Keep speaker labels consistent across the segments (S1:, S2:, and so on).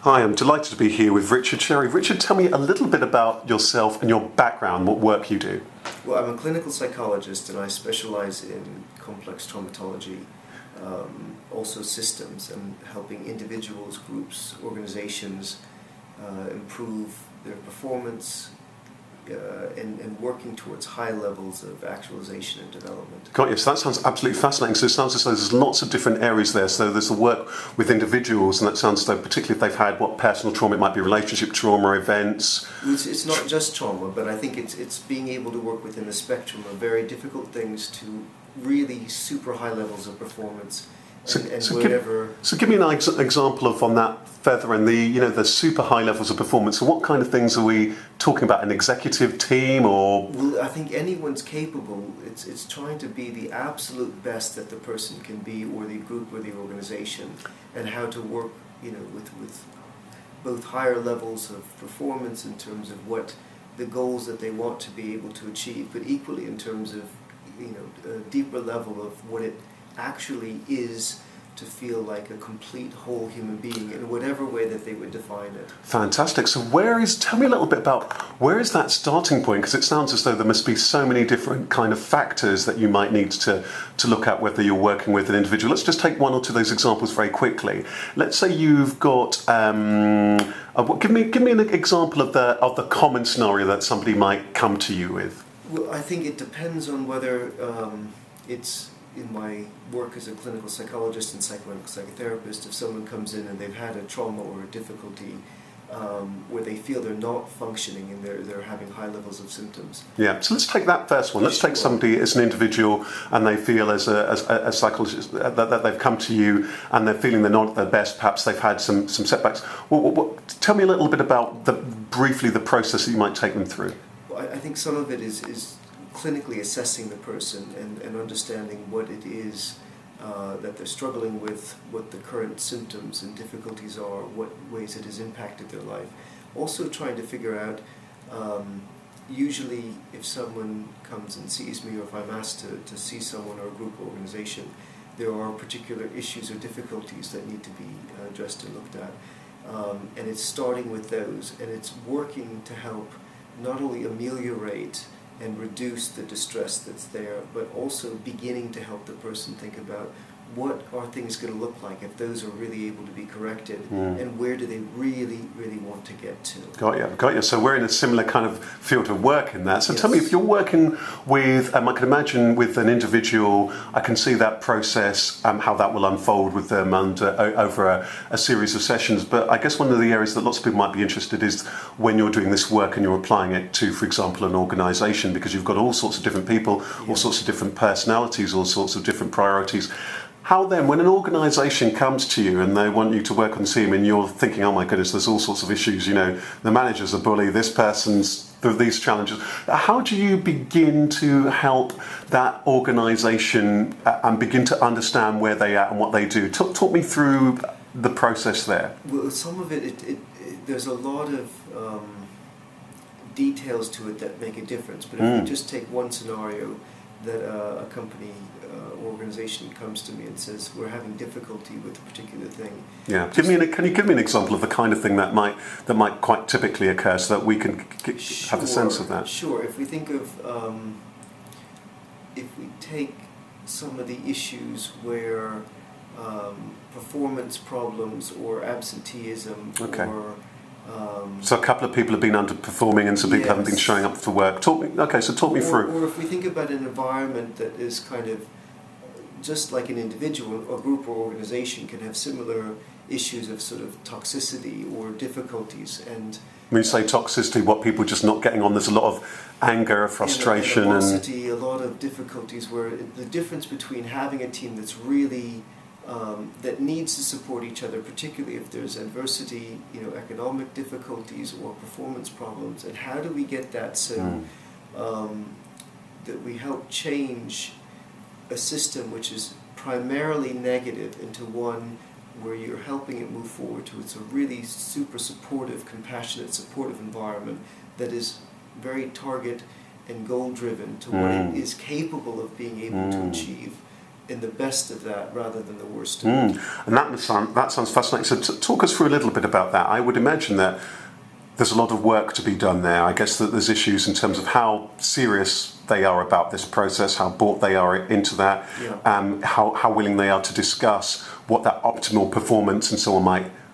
S1: Hi, I'm delighted to be here with Richard Sherry. Richard, tell me a little bit about yourself and your background, what work you do.
S2: Well, I'm a clinical psychologist and I specialize in complex traumatology, also systems, and helping individuals, groups, organizations improve their performance and working towards high levels of actualization and development.
S1: Got you. So that sounds absolutely fascinating. So it sounds as though there's lots of different areas there. So there's the work with individuals, and that sounds as though particularly if they've had personal trauma, it might be relationship trauma, events.
S2: It's not just trauma, but I think it's being able to work within the spectrum of very difficult things to really super high levels of performance.
S1: So give me an example of on that further and the super high levels of performance. So what kind of things are we talking about? An executive team or?
S2: Well, I think anyone's capable. It's trying to be the absolute best that the person can be, or the group, or the organization, and how to work, with both higher levels of performance in terms of what the goals that they want to be able to achieve, but equally in terms of a deeper level of what it actually is to feel like a complete whole human being in whatever way that they would define it.
S1: Fantastic. So tell me a little bit about where is that starting point? Because it sounds as though there must be so many different kind of factors that you might need to look at whether you're working with an individual. Let's just take one or two of those examples very quickly. Let's say you've got, give me an example of the common scenario that somebody might come to you with.
S2: Well, I think it depends on whether it's in my work as a clinical psychologist and psychotherapist. If someone comes in and they've had a trauma or a difficulty where they feel they're not functioning and they're having high levels of symptoms.
S1: Yeah, so let's take that first one. Let's take somebody as an individual and they feel as a psychologist that they've come to you and they're feeling they're not at their best, perhaps they've had some setbacks. Tell me a little bit about briefly the process that you might take them through.
S2: I think some of it is clinically assessing the person and understanding what it is that they're struggling with, what the current symptoms and difficulties are, what ways it has impacted their life. Also trying to figure out, usually if someone comes and sees me, or if I'm asked to see someone or a group or organization, there are particular issues or difficulties that need to be addressed and looked at. And it's starting with those, and it's working to help not only ameliorate and reduce the distress that's there, but also beginning to help the person think about what are things going to look like if those are really able to be corrected, and where do they really, really want to get to.
S1: Got you. So we're in a similar kind of field of work in that. So yes. Tell me, if you're working with, I can imagine with an individual, I can see that process, how that will unfold with them over a series of sessions. But I guess one of the areas that lots of people might be interested is when you're doing this work and you're applying it to, for example, an organisation, because you've got all sorts of different people, all sorts of different personalities, all sorts of different priorities. How then, when an organisation comes to you and they want you to work on the team and you're thinking, oh my goodness, there's all sorts of issues, the manager's a bully, this person's these challenges. How do you begin to help that organisation and begin to understand where they are and what they do? Talk me through the process there.
S2: Well, some of it there's a lot of details to it that make a difference. But if we just take one scenario, that a company organization comes to me and says we're having difficulty with a particular thing.
S1: Yeah, can you give me an example of the kind of thing that might quite typically occur, so that we can have a sense of that?
S2: Sure. If we think of if we take some of the issues where performance problems or absenteeism, or
S1: so a couple of people have been underperforming and some people haven't been showing up for work. Talk me through.
S2: Or if we think about an environment that is kind of just like an individual, a group or organization can have similar issues of sort of toxicity or difficulties. And
S1: when you say toxicity, what people just not getting on, there's a lot of anger, frustration,
S2: animosity, a lot of difficulties, where the difference between having a team that's really that needs to support each other, particularly if there's adversity, economic difficulties or performance problems, and how do we get that so that we help change a system which is primarily negative into one where you're helping it move forward to it's a really super supportive, compassionate, supportive environment that is very target and goal driven to what it is capable of being able to achieve. in the best of that rather than the worst of it.
S1: And that sounds fascinating. So talk us through a little bit about that. I would imagine that there's a lot of work to be done there. I guess that there's issues in terms of how serious they are about this process, how bought they are into that, how willing they are to discuss what that optimal performance and so on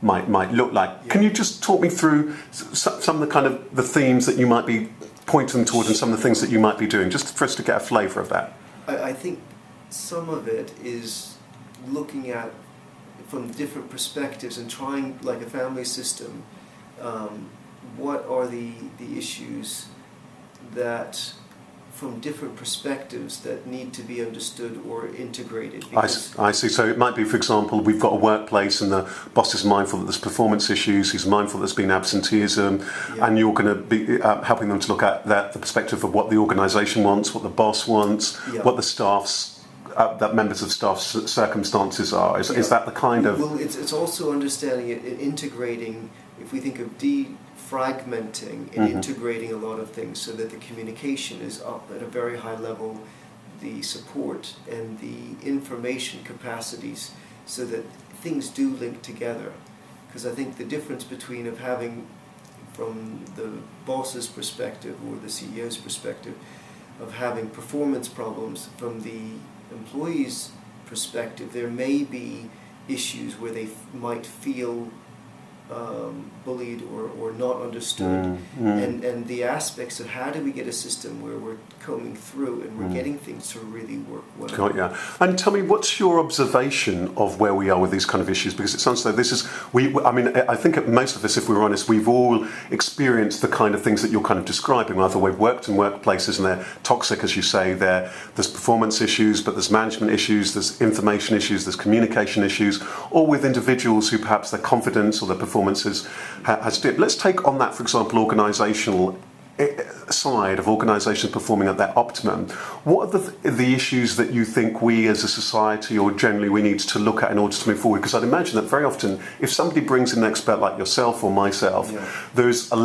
S1: might look like. Yeah. Can you just talk me through some of the kind of the themes that you might be pointing toward and some of the things that you might be doing, just for us to get a flavour of that?
S2: I think some of it is looking at from different perspectives and trying, like a family system, what are the issues that from different perspectives that need to be understood or integrated.
S1: I see. So it might be, for example, we've got a workplace and the boss is mindful that there's performance issues, he's mindful there's been absenteeism, and you're going to be helping them to look at the perspective of what the organisation wants, what the boss wants, what the staff's, that members of staff's circumstances are. Is that the kind of...
S2: Well, it's also understanding it and integrating, if we think of fragmenting and integrating a lot of things so that the communication is up at a very high level, the support and the information capacities so that things do link together. Because I think the difference between of having, from the boss's perspective or the CEO's perspective, of having performance problems from the employee's perspective, there may be issues where they might feel bullied or not understood, and the aspects of how do we get a system where we're combing through and we're getting things to really work well.
S1: Got ya. And tell me, what's your observation of where we are with these kind of issues? Because it sounds like this is, I think most of us, if we're honest, we've all experienced the kind of things that you're kind of describing. Either we've worked in workplaces and they're toxic, as you say, there's performance issues, but there's management issues, there's information issues, there's communication issues, or with individuals who perhaps their confidence or their performances has dipped. Let's take on that, for example, organisational side of organisations performing at their optimum. What are the issues that you think we as a society or generally we need to look at in order to move forward? Because I'd imagine that very often if somebody brings in an expert like yourself or myself, there's a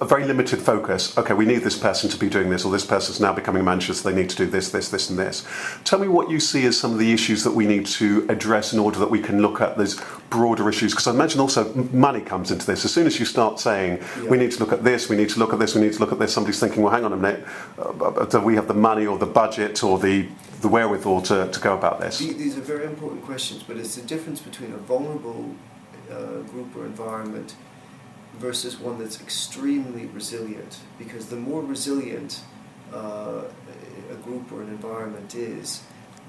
S1: very limited focus. Okay, we need this person to be doing this, or this person's now becoming a manager, so they need to do this, this, this, and this. Tell me what you see as some of the issues that we need to address in order that we can look at those broader issues. Because I imagine also money comes into this. As soon as you start saying, we need to look at this, we need to look at this, we need to look at this, somebody's thinking, well, hang on a minute, do we have the money or the budget or the wherewithal to go about this?
S2: These are very important questions, but it's the difference between a vulnerable group or environment versus one that's extremely resilient, because the more resilient a group or an environment is,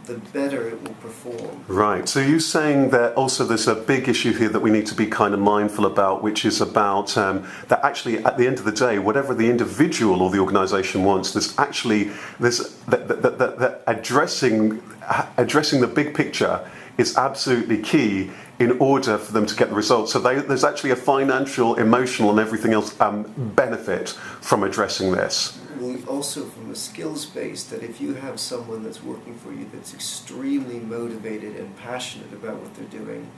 S2: the better it will perform.
S1: Right, so you're saying that also there's a big issue here that we need to be kind of mindful about, which is about that actually at the end of the day, whatever the individual or the organisation wants, there's addressing the big picture is absolutely key in order for them to get the results. So there's actually a financial, emotional and everything else benefit from addressing this.
S2: Well, also from a skills base, that if you have someone that's working for you that's extremely motivated and passionate about what they're doing,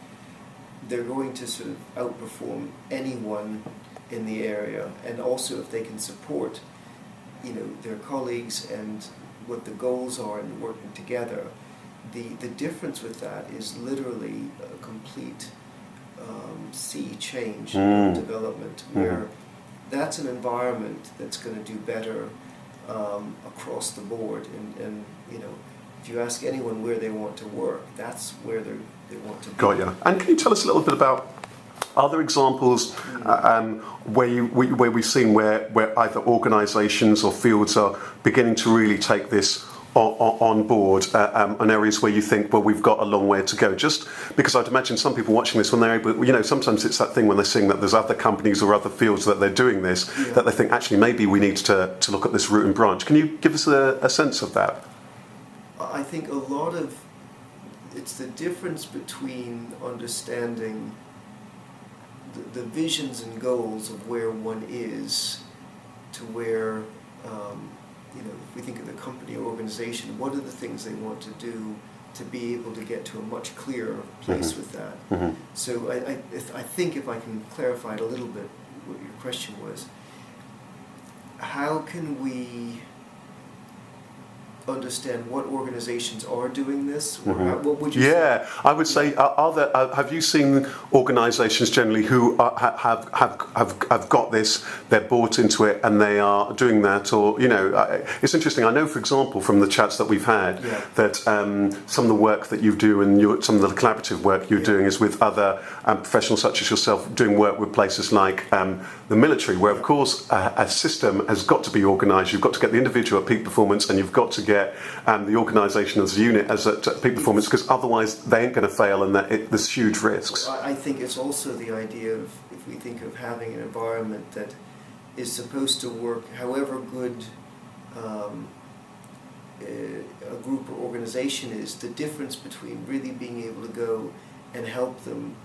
S2: they're going to sort of outperform anyone in the area. And also if they can support, their colleagues and what the goals are and working together, the difference with that is literally a complete sea change in development, where that's an environment that's going to do better across the board. And if you ask anyone where they want to work, that's where they want to be.
S1: Got you. And can you tell us a little bit about other examples where we've seen where either organisations or fields are beginning to really take this on board, on areas where you think, well, we've got a long way to go? Just because I'd imagine some people watching this, when they're able, sometimes it's that thing when they're seeing that there's other companies or other fields that they're doing this, that they think, actually, maybe we need to look at this root and branch. Can you give us a sense of that?
S2: I think a lot of it's the difference between understanding the visions and goals of where one is to where, if we think of the company or organization, what are the things they want to do to be able to get to a much clearer place with that? So I think if I can clarify it a little bit, what your question was, how can we understand what organizations are doing this? Or what would you
S1: Yeah,
S2: say?
S1: I would say, have you seen organisations generally who have got this, they're bought into it and they are doing that? Or, it's interesting. I know, for example, from the chats that we've had, that some of the work that you do and some of the collaborative work you're doing is with other professionals such as yourself, doing work with places like the military, where, of course, a system has got to be organised. You've got to get the individual at peak performance and you've got to get the organisation as a unit as at peak performance, because otherwise they ain't going to fail and there's huge risks.
S2: I think it's also the idea of, if we think of having an environment that is supposed to work, however good a group or organization is, the difference between really being able to go and help them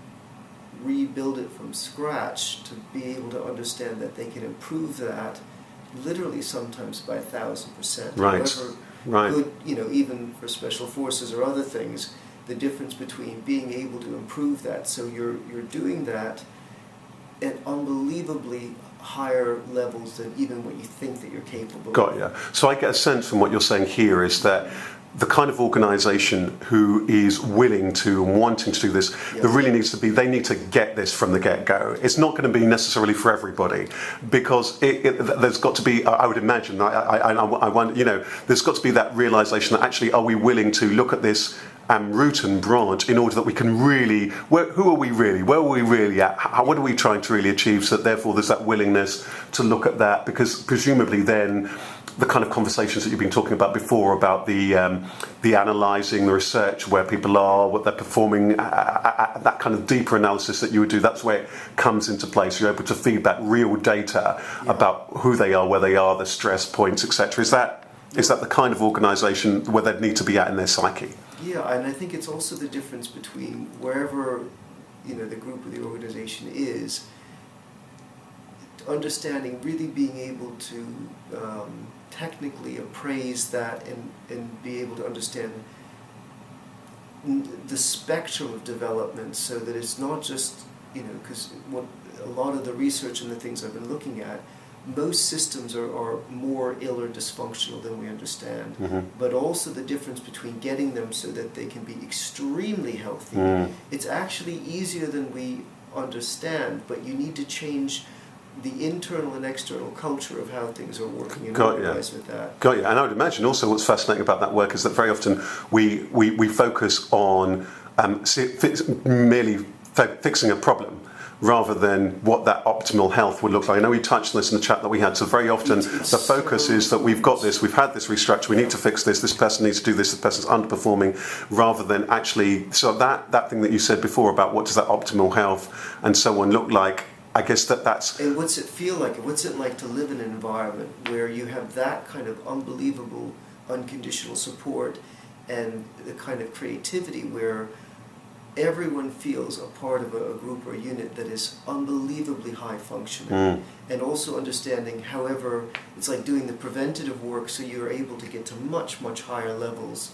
S2: rebuild it from scratch, to be able to understand that they can improve that literally sometimes by 1,000%.
S1: Right.
S2: However good, even for special forces or other things, the difference between being able to improve that, so you're doing that at unbelievably higher levels than even what you think that you're capable of.
S1: Got you. So I get a sense from what you're saying here is that the kind of organisation who is willing to and wanting to do this, there really needs to be, they need to get this from the get-go. It's not going to be necessarily for everybody, because there's got to be, I would imagine, I wonder, there's got to be that realisation that actually, are we willing to look at this root and branch in order that we can really, who are we really, where are we really at, what are we trying to really achieve, so that therefore there's that willingness to look at that, because presumably then the kind of conversations that you've been talking about before, about the analysing, the research, where people are, what they're performing, that kind of deeper analysis that you would do, that's where it comes into place. You're able to feed back real data about who they are, where they are, the stress points, etc. Is that the kind of organisation where they'd need to be at in their psyche?
S2: Yeah, and I think it's also the difference between wherever the group or the organisation is, understanding, really being able to technically appraise that and be able to understand the spectrum of development, so that it's not just, because what a lot of the research and the things I've been looking at, most systems are more ill or dysfunctional than we understand, but also the difference between getting them so that they can be extremely healthy. It's actually easier than we understand, but you need to change the internal and external culture of how things are working and organize with that.
S1: Got you. And I would imagine also what's fascinating about that work is that very often we focus on merely fixing a problem, rather than what that optimal health would look like. I know we touched on this in the chat that we had, so very often the focus is that we've got this, we've had this restructure, we need to fix this, this person needs to do this person's underperforming, rather than actually, so that thing that you said before about what does that optimal health and so on look like, I guess that's...
S2: And what's it feel like? What's it like to live in an environment where you have that kind of unbelievable unconditional support and the kind of creativity where everyone feels a part of a group or a unit that is unbelievably high functioning, and also understanding, however, it's like doing the preventative work, so you're able to get to much, much higher levels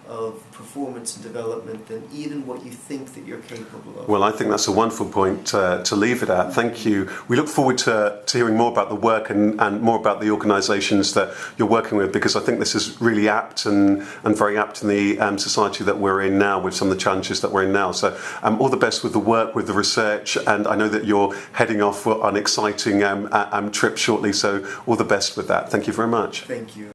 S2: of performance and development than even what you think that you're capable of.
S1: Well, I think that's a wonderful point to leave it at. Thank you. We look forward to hearing more about the work and more about the organisations that you're working with, because I think this is really apt and very apt in the society that we're in now, with some of the challenges that we're in now. So all the best with the work, with the research, and I know that you're heading off for an exciting trip shortly, so all the best with that. Thank you very much.
S2: Thank you.